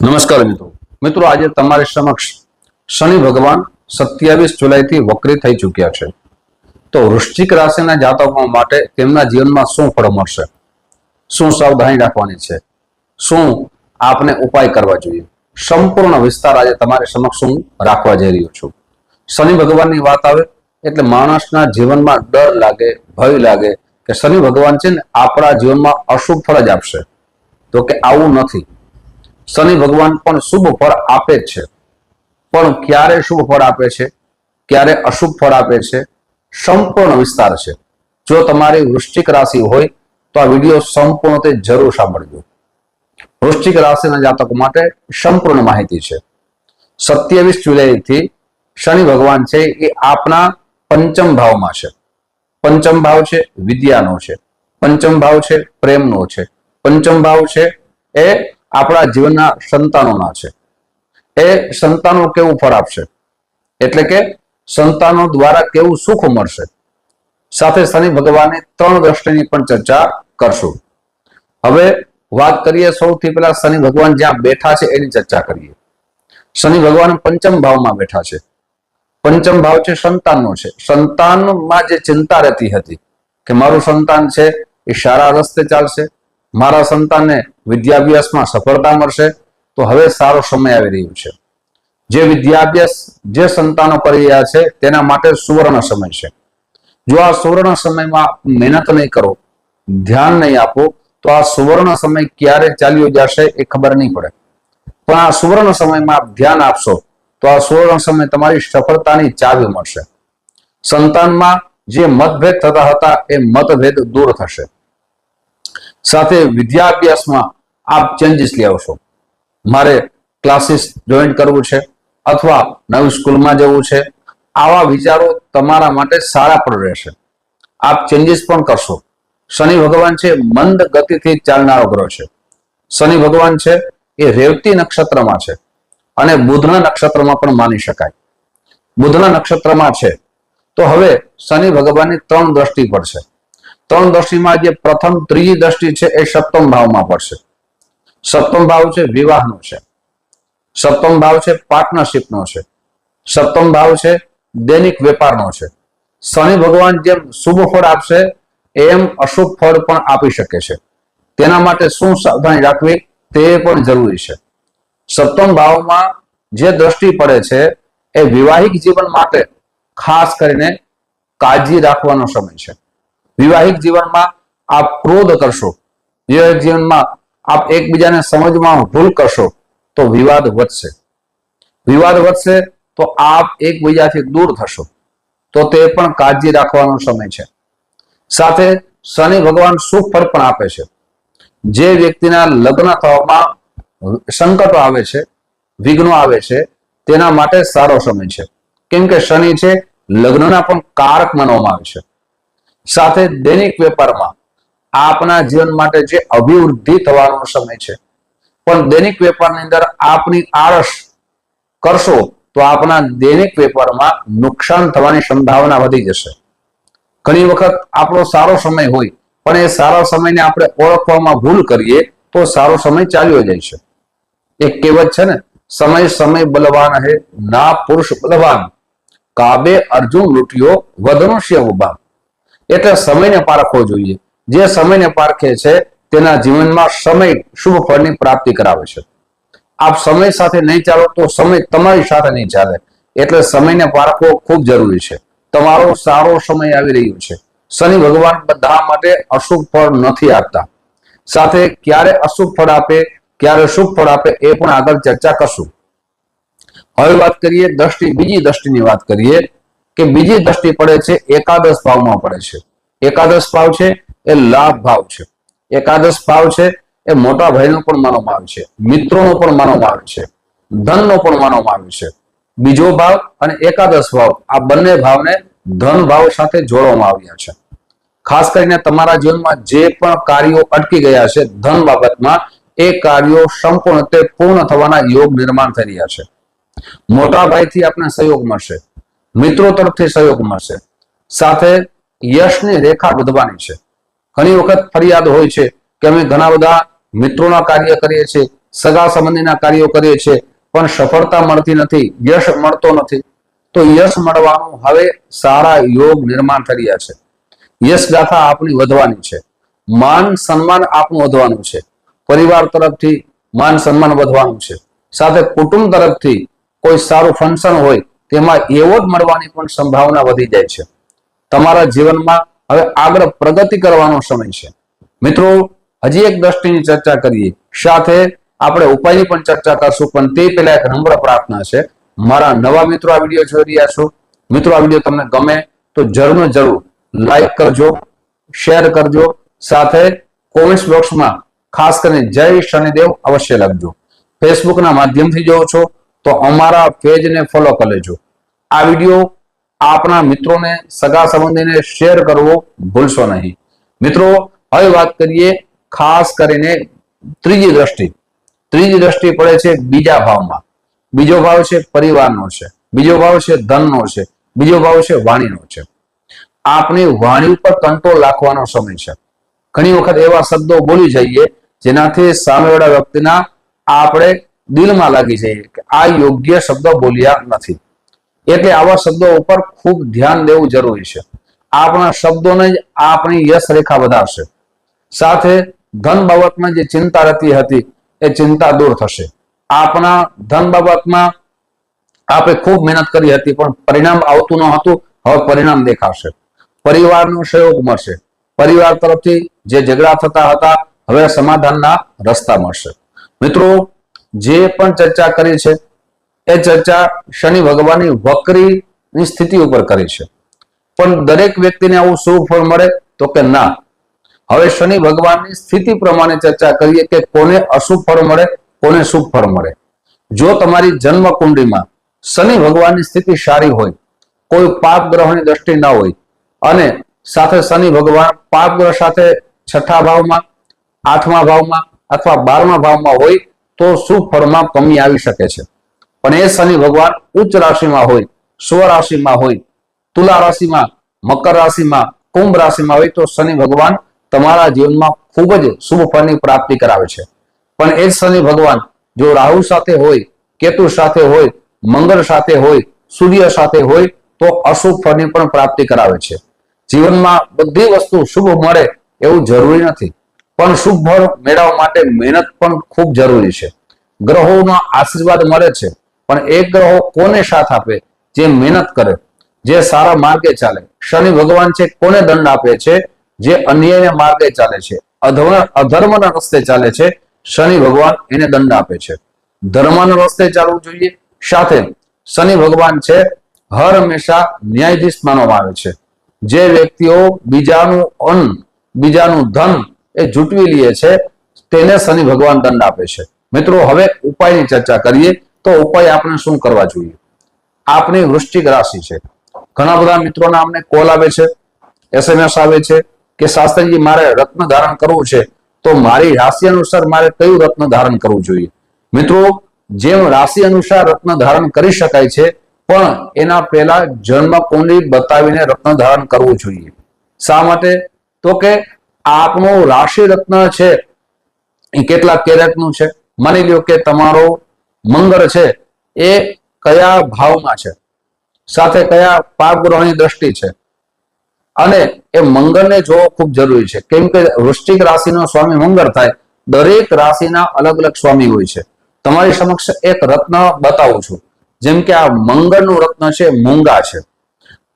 નમસ્કાર મિત્રો આજે તમારી સમક્ષ શનિ ભગવાન 27 જુલાઈથી વક્રી થઈ ચૂક્યા છે। તો વૃશ્ચિક રાશિના જાતકો માટે તેમના જીવનમાં શું ફળ મળશે, શું સાવધાની રાખવાની છે, શું આપને ઉપાય કરવા જોઈએ, સંપૂર્ણ વિસ્તાર આજે તમારી સમક્ષ હું રાખવા જઈ રહ્યો છું। શનિ ભગવાનની વાત આવે એટલે માણસના જીવનમાં ડર લાગે, ભય લાગે કે શનિ ભગવાન છે ને આપણા જીવનમાં અશુભ ફળ જ આપશે। તો કે આવું નથી। શનિ ભગવાન પણ શુભ ફળ આપે જ છે, પણ ક્યારે શુભ ફળ આપે છે, ક્યારે અશુભ ફળ આપે છે, સંપૂર્ણ વિસ્તાર છે। જો તમારી વૃશ્ચિક રાશિ હોય તો આ વિડીયો સંપૂર્ણ તે જરૂર સાંભળજો। વૃશ્ચિક રાશિના જાતકો માટે સંપૂર્ણ માહિતી છે। 27 જુલાઈથી શનિ ભગવાન છે એ આપના પંચમ ભાવમાં છે। પંચમ ભાવ છે વિદ્યાનો છે, પંચમ ભાવ છે પ્રેમનો છે, પંચમ ભાવ છે એ આપણા જીવનના સંતાનોના છે। એ સંતાનો કેવું ફળ આપશે એટલે કે સંતાનો દ્વારા કેવું સુખ મળશે, સાથે શનિ ભગવાનની 3 દ્રષ્ટિની પણ ચર્ચા કરશું। હવે વાત કરીએ સૌથી પહેલા શનિ ભગવાન જ્યાં બેઠા છે એની ચર્ચા કરીએ। શનિ ભગવાન પંચમ ભાવમાં બેઠા છે। પંચમ ભાવ છે સંતાનનો છે। સંતાનમાં જે ચિંતા રહેતી હતી કે મારું સંતાન છે એ સારા રસ્તે ચાલશે, મારા સંતાનને વિદ્યાભ્યાસમાં સફળતા મળશે, તો હવે સારો સમય આવી રહ્યો છે। જે વિદ્યાભ્યાસ જે સંતાનો કરી રહ્યા છે તેના માટે સુવર્ણ સમય છે। જો આ સુવર્ણ સમયમાં મહેનત નહીં કરો, ધ્યાન નહીં આપો તો આ સુવર્ણ સમય ક્યારે ચાલ્યો જશે એ ખબર નહીં પડે, પણ આ સુવર્ણ સમયમાં આપ ધ્યાન આપશો તો આ સુવર્ણ સમય તમારી સફળતાની ચાવી મળશે। સંતાનમાં જે મતભેદ થતા હતા એ મતભેદ દૂર થશે, સાથે વિદ્યાભ્યાસમાં આપ ચેન્જીસ લઈ આવશો। મારે ક્લાસીસ જોઈન કરવું છે અથવા નવી સ્કૂલમાં જવું છે, આવા વિચારો તમારા માટે સારા પણ રહેશે, આપ ચેન્જીસ પણ કરશો। શનિ ભગવાન છે મંદ ગતિથી ચાલનારો ગ્રહ છે। શનિ ભગવાન છે એ રેવતી નક્ષત્રમાં છે અને બુધના નક્ષત્રમાં પણ માની શકાય। બુધના નક્ષત્રમાં છે તો હવે શનિ ભગવાનની 3 દ્રષ્ટિ પડશે। 3 દ્રષ્ટિમાં જે પ્રથમ ત્રીજી દ્રષ્ટિ છે એ સપ્તમ ભાવમાં પડશે। સપ્તમ ભાવ છે વિવાહનો છે, સપ્તમ ભાવ છે પાર્ટનરશિપનો છે, સપ્તમ ભાવ છે દૈનિક વેપારનો છે। શનિ ભગવાન જેમ શુભ ફળ આપશે એમ અશુભ ફળ પણ આપી શકે છે, તેના માટે શું સાવધાની રાખવી તે પણ જરૂરી છે। સપ્તમ ભાવમાં જે દ્રષ્ટિ પડે છે એ વિવાહિક જીવન માટે ખાસ કરીને કાળજી રાખવાનો સમય છે। વિવાહિક જીવનમાં આપ ક્રોધ કરશો, વિવાહિક જીવનમાં આપ એકબીજાને સમજવામાં ભૂલ કરશો તો વિવાદ વધશે, વિવાદ વધશે તો આપ એકબીજાથી દૂર થશો, તો તે પણ કાળજી રાખવાનો સમય છે। સાથે શનિ ભગવાન સુખ ફળ પણ આપે છે। જે વ્યક્તિના લગ્ન થવામાં સંકટો આવે છે, વિઘ્નો આવે છે, તેના માટે સારો સમય છે, કેમ કે શનિ છે લગ્નના પણ કારક માનવામાં આવે છે। સાથે દૈનિક વેપારમાં આપના જીવન માટે જે અભિવૃદ્ધિ થવાનો સમય છે, પણ દૈનિક વેપારની અંદર આપની આળસ કરશો તો આપના દૈનિક વેપારમાં નુકસાન થવાની સંભાવના વધી જશે। ઘણી વખત આપણો સારો સમય હોય પણ એ સારા સમયને આપણે ઓળખવામાં ભૂલ કરીએ તો સારો સમય ચાલ્યો જાય છે। એક કહેવત છે ને, સમય સમય બલવાન હે ના પુરુષ બલવાન, કાબે અર્જુન લૂંટ્યો વધનુષ્ય ઉભા। એટલે સમયને પારખવો જોઈએ। જે સમયને પારખે છે તેના જીવનમાં સમય શુભ ફળની પ્રાપ્તિ કરાવે છે। આપ સમય સાથે નહીં ચાલો તો સમય તમારી સાથે નહીં ચાલે, એટલે સમયને પારખવો ખૂબ જરૂરી છે। તમારો સારો સમય આવી રહ્યો છે। શનિ ભગવાન બધા માટે અશુભ ફળ નથી આપતા, સાથે ક્યારે અશુભ ફળ આપે ક્યારે શુભ ફળ આપે એ પણ આગળ ચર્ચા કરશું। હવે વાત કરીએ બીજી દ્રષ્ટિની વાત કરીએ કે બીજી દ્રષ્ટિ પડે છે એકાદશ ભાવમાં પડે છે। એકાદશ ભાવ છે એ લાભ ભાવ છે। એકાદશ ભાવ છે એ મોટા ભાઈનો પણ માનવામાં આવે છે, મિત્રોનો પણ માનવામાં આવે છે, ધનનો પણ માનવામાં આવે છે। બીજો ભાવ અને એકાદશ ભાવ આ બંને ભાવને ધન ભાવ સાથે જોડવામાં આવ્યા છે। ખાસ કરીને તમારા જીવનમાં જે પણ કાર્યો અટકી ગયા છે ધન બાબતમાં, એ કાર્યો સંપૂર્ણ રીતે પૂર્ણ થવાના યોગ નિર્માણ થઈ રહ્યા છે। મોટા ભાઈથી આપને સહયોગ મળશે, મિત્રો તરફથી સહયોગ મળશે, સાથે યશની રેખા વધવાની છે। ઘણી વખત ફરિયાદ હોય છે કે અમે ઘણા બધા મિત્રોના કાર્ય કરીએ છીએ, સગા સંબંધીના કાર્યો કરીએ છીએ પણ સફળતા મળતી નથી, યશ મળતો નથી, તો યશ મળવાનું હવે સારા યોગ નિર્માણ થઈ રહ્યા છે. યશ ગાથા આપણી વધવાની છે, માન સન્માન આપણું વધવાનું છે, પરિવાર તરફથી માન સન્માન વધવાનું છે, સાથે કુટુંબ તરફથી કોઈ સારું ફંક્શન હોય તેમાં એવોર્ડ મળવાની પણ સંભાવના વધી જાય છે. તમારા જીવનમાં હવે આગળ પ્રગતિ કરવાનો સમય છે. મિત્રો, હજી એક દ્રષ્ટિની ચર્ચા કરીએ, સાથે આપણે ઉપાયની પણ ચર્ચા કરશું, પણ તે પહેલા એક નમ્ર પ્રાર્થના છે. મારા નવા મિત્રો આ વિડીયો જોઈ રહ્યા છો, મિત્રો આ વિડીયો તમને ગમે તો જરૂર લાઈક કરજો, શેર કરજો, સાથે કોમેન્ટ બોક્સમાં ખાસ કરીને જય શનિદેવ અવશ્ય લખજો. ફેસબુકના માધ્યમથી જોવો છો તો અમારા પેજને ફોલો કરી લેજો. આ વિડીયો આપના મિત્રોને, સગા સંબંધીને શેર કરવો ભૂલશો નહીં. મિત્રો, હવે વાત કરીએ ખાસ કરીને ત્રીજી દ્રષ્ટિ. ત્રીજી દ્રષ્ટિ પડે છે બીજા ભાવમાં. બીજો ભાવ છે પરિવારનો છે, બીજો ભાવ છે ધનનો છે, બીજો ભાવ છે વાણીનો છે. આપણી વાણી ઉપર કંટ્રોલ રાખવાનો સમય છે. ઘણી વખત એવા શબ્દો બોલી જઈએ જેનાથી સામેવાળા વ્યક્તિના આપણે દિલમાં લાગી જઈએ કે આ યોગ્ય શબ્દો બોલ્યા નથી. એટલે આવા શબ્દો ઉપર ખૂબ ધ્યાન દેવું જરૂરી છે. આપણા શબ્દોને જ આપણી યશ રેખા વધારશે. સાથે ધન બાબતમાં જે ચિંતા રહેતી હતી એ ચિંતા દૂર થશે. આપણા ધન બાબતમાં આપણે ખૂબ મહેનત કરી હતી પણ પરિણામ આવતું ન હતું, હવે પરિણામ દેખાશે. પરિવારનો સહયોગ મળશે. પરિવાર તરફથી જે ઝઘડા થતા હતા હવે સમાધાનના રસ્તા મળશે. મિત્રો, જે પણ ચર્ચા કરી છે એ ચર્ચા શનિ ભગવાનની વક્રીની સ્થિતિ ઉપર કરી છે. પણ દરેક વ્યક્તિને આવું શુભ ફળ મળે તો કે ના. હવે શનિ ભગવાનની સ્થિતિ પ્રમાણે ચર્ચા કરીએ કે કોને અશુભ ફળ મળે, કોને શુભ ફળ મળે. જો તમારી જન્મ કુંડળીમાં શનિ ભગવાનની સ્થિતિ સારી હોય, કોઈ પાપ ગ્રહની દ્રષ્ટિ ના હોય અને સાથે શનિ ભગવાન પાપ ગ્રહ સાથે 6થા ભાવમાં, 8મા ભાવમાં અથવા 12મા ભાવમાં હોય તો શુભ ફળમાં કમી આવી શકે છે. પણ એ શનિ ભગવાન ઉચ્ચ રાશિમાં હોય, સ્વ રાશિમાં હોય, તુલા રાશિમાં, મકર રાશિમાં, કુંભ રાશિમાં હોય તો શનિ ભગવાન તમારા જીવનમાં ખૂબ જ શુભ ફળની પ્રાપ્તિ કરાવે છે. પણ એ જ શનિ ભગવાન જો રાહુ સાથે હોય, કેતુ સાથે હોય, મંગળ સાથે હોય, સૂર્ય સાથે હોય તો અશુભ ફળની પણ પ્રાપ્તિ કરાવે છે. જીવનમાં બધી વસ્તુ શુભ મળે એવું જરૂરી નથી, પણ શુભ ફળ મેળવવા માટે મહેનત પણ ખૂબ જરૂરી છે. ગ્રહોના આશીર્વાદ મળે છે પણ એ ગ્રહો કોને સાથ આપે? જે મહેનત કરે, જે સારા માર્ગે ચાલે. શનિ ભગવાન છે કોને દંડ આપે છે? જે અન્યાયના માર્ગે ચાલે છે, અધર્મના રસ્તે ચાલે છે, શનિ ભગવાન એને દંડ આપે છે. ધર્મના રસ્તે ચાલવું જોઈએ. સાથે શનિ ભગવાન છે હર હંમેશા ન્યાયાધીશ માનવામાં આવે છે. જે વ્યક્તિઓ બીજાનું અન્ન, બીજાનું ધન એ જૂટવી લે છે તેને શનિ ભગવાન દંડ આપે છે. મિત્રો, હવે ઉપાયની ચર્ચા કરીએ તો ઉપાય આપણે શું કરવા જોઈએ. આપણી વૃશ્ચિક રાશિ છે. ઘણા બધા મિત્રોના અમને કોલ આવે છે, SMS આવે છે કે શાસ્ત્રીજી મારે રત્ન ધારણ કરવું છે તો મારી રાશિ અનુસાર મારે કયું રત્ન ધારણ કરવું જોઈએ. મિત્રો, જેમ રાશિ અનુસાર રત્ન ધારણ કરી શકાય છે પણ એના પહેલા જન્મ કુંડળી બતાવીને રત્ન ધારણ કરવું જોઈએ. શા માટે? તો કે આપનું રાશિ રત્ન છે એ કેટલા કેરેટનું છે. માની લો કે તમારો મંગળ છે એ કયા ભાવમાં છે, સાથે કયા પાપ ગ્રહની દ્રષ્ટિ છે, અને એ મંગળને જોવો ખૂબ જરૂરી છે. કેમ કે વૃશ્ચિક રાશિનો સ્વામી મંગળ થાય. દરેક રાશિના અલગ અલગ સ્વામી હોય છે. તમારી સમક્ષ એક રત્ન બતાવું છું. જેમ કે આ મંગળનું રત્ન છે, મૂંગા છે.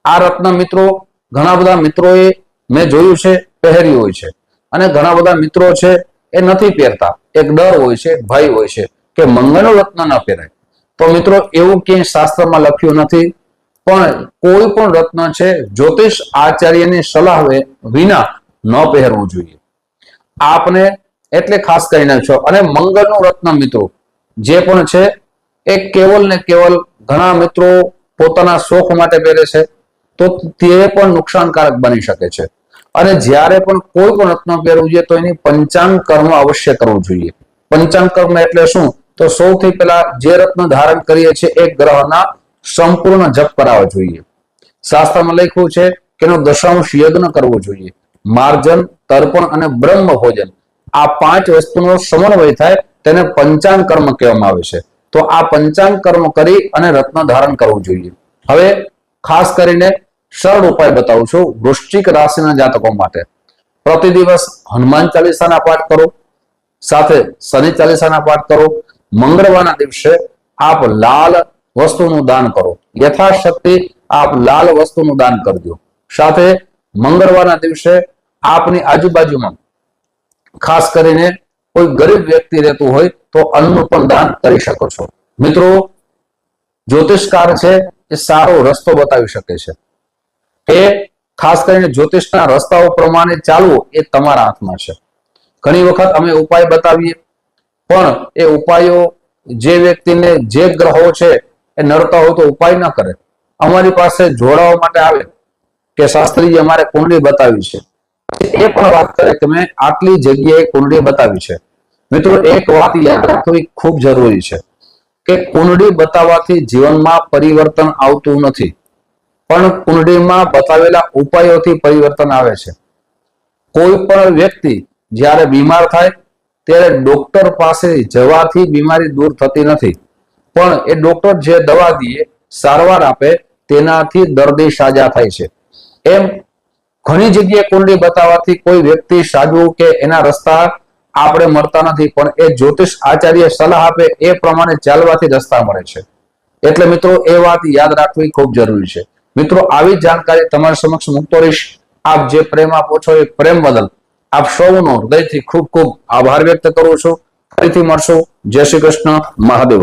આ રત્ન મિત્રો ઘણા બધા મિત્રોએ મેં જોયું છે પહેર્યું હોય છે અને ઘણા બધા મિત્રો છે એ નથી પહેરતા. એક ડર હોય છે, ભય હોય છે કે મંગળનું રત્ન ન પહેરાય. તો મિત્રો, એવું ક્યાંય શાસ્ત્રમાં લખ્યું નથી. પણ કોઈ પણ રત્ન છે જ્યોતિષ આચાર્યની સલાહ વિના ન પહેરવું જોઈએ. આપને એટલે ખાસ કરીને છો. અને મંગળનું રત્ન મિત્રો જે પણ છે એ કેવલ ને કેવલ ઘણા મિત્રો પોતાના શોખ માટે પહેરે છે તો તે પણ નુકસાનકારક બની શકે છે. અને જ્યારે પણ કોઈ પણ રત્ન પહેરવું જોઈએ તો એની પંચાંગ કર્મ અવશ્ય કરવું જોઈએ. પંચાંગ કર્મ એટલે શું? તો સૌથી પહેલા જે રત્ન ધારણ કરીએ છીએ એ ગ્રહના સંપૂર્ણ જપ કરાવવો જોઈએ. શાસ્ત્રમાં લખ્યું છે કે એનો દશાંશ યજ્ઞ કરવો જોઈએ. માર્જન, તર્પણ અને બ્રહ્મ ભોજન આ 5 વસ્તુનો સમન્વય થાય તેને પંચાંગ કર્મ કહેવામાં આવે છે. તો આ પંચાંગ કર્મ કરી અને રત્ન ધારણ કરવું જોઈએ. હવે ખાસ કરીને સરળ ઉપાય બતાવું છું વૃશ્ચિક રાશિના જાતકો માટે. પ્રતિ દિવસ હનુમાન ચાલીસાના પાઠ કરો, સાથે શનિ ચાલીસાના પાઠ કરો. મંગળવારના દિવસે આપ લાલ વસ્તુનું દાન કરો. યથાશક્તિ આપ લાલ વસ્તુનું દાન કરજો. સાથે મંગળવારના દિવસે આપની આજુબાજુમાં ખાસ કરીને કોઈ ગરીબ વ્યક્તિ રહેતું હોય તો અન્નનું પણ દાન કરી શકો છો. મિત્રો, જ્યોતિષકાર છે એ સારો રસ્તો બતાવી શકે છે. એ ખાસ કરીને જ્યોતિષના રસ્તાઓ પ્રમાણે ચાલવું એ તમારા હાથમાં છે. ઘણી વખત અમે ઉપાય બતાવીએ પણ એ ઉપાયો જે વ્યક્તિને જે ગ્રહો છે એ નડતા હોય તો ઉપાય ન કરે. અમારી પાસે જોડાવા માટે આવે કે શાસ્ત્રીજી અમારે કુંડળી બતાવી છે, એ પણ વાત કરે કે મેં આટલી જગ્યાએ કુંડળી બતાવી છે. મિત્રો, એક વાત યાદ રાખવી ખૂબ જરૂરી છે કે કુંડળી બતાવવાથી જીવનમાં પરિવર્તન આવતું નથી, પણ કુંડળીમાં બતાવેલા ઉપાયોથી પરિવર્તન આવે છે. કોઈ પણ વ્યક્તિ જ્યારે બીમાર થાય ત્યારે ડોક્ટર પાસે જવાથી બીમારી દૂર થતી નથી, પણ એ ડોક્ટર જે દવા દે, સારવાર આપે, તેનાથી દર્દી સાજા થાય છે. એમ ઘણી જગ્યાએ કુંડળી બતાવવાથી કોઈ વ્યક્તિ સાજવું કે એના રસ્તા આપણે મળતા નથી, પણ એ જ્યોતિષ આચાર્ય સલાહ આપે એ પ્રમાણે ચાલવાથી રસ્તા મળે છે. એટલે મિત્રો, એ વાત યાદ રાખવી ખૂબ જરૂરી છે. મિત્રો, આવી જાણકારી તમારી સમક્ષ મૂકતો રહીશ. આપ જે પ્રેમ આપો છો એ પ્રેમ બદલ આપ સૌનો હૃદયથી ખૂબ ખૂબ આભાર વ્યક્ત કરું છું. ફરીથી મળશું. જય શ્રી કૃષ્ણ. મહાદેવ.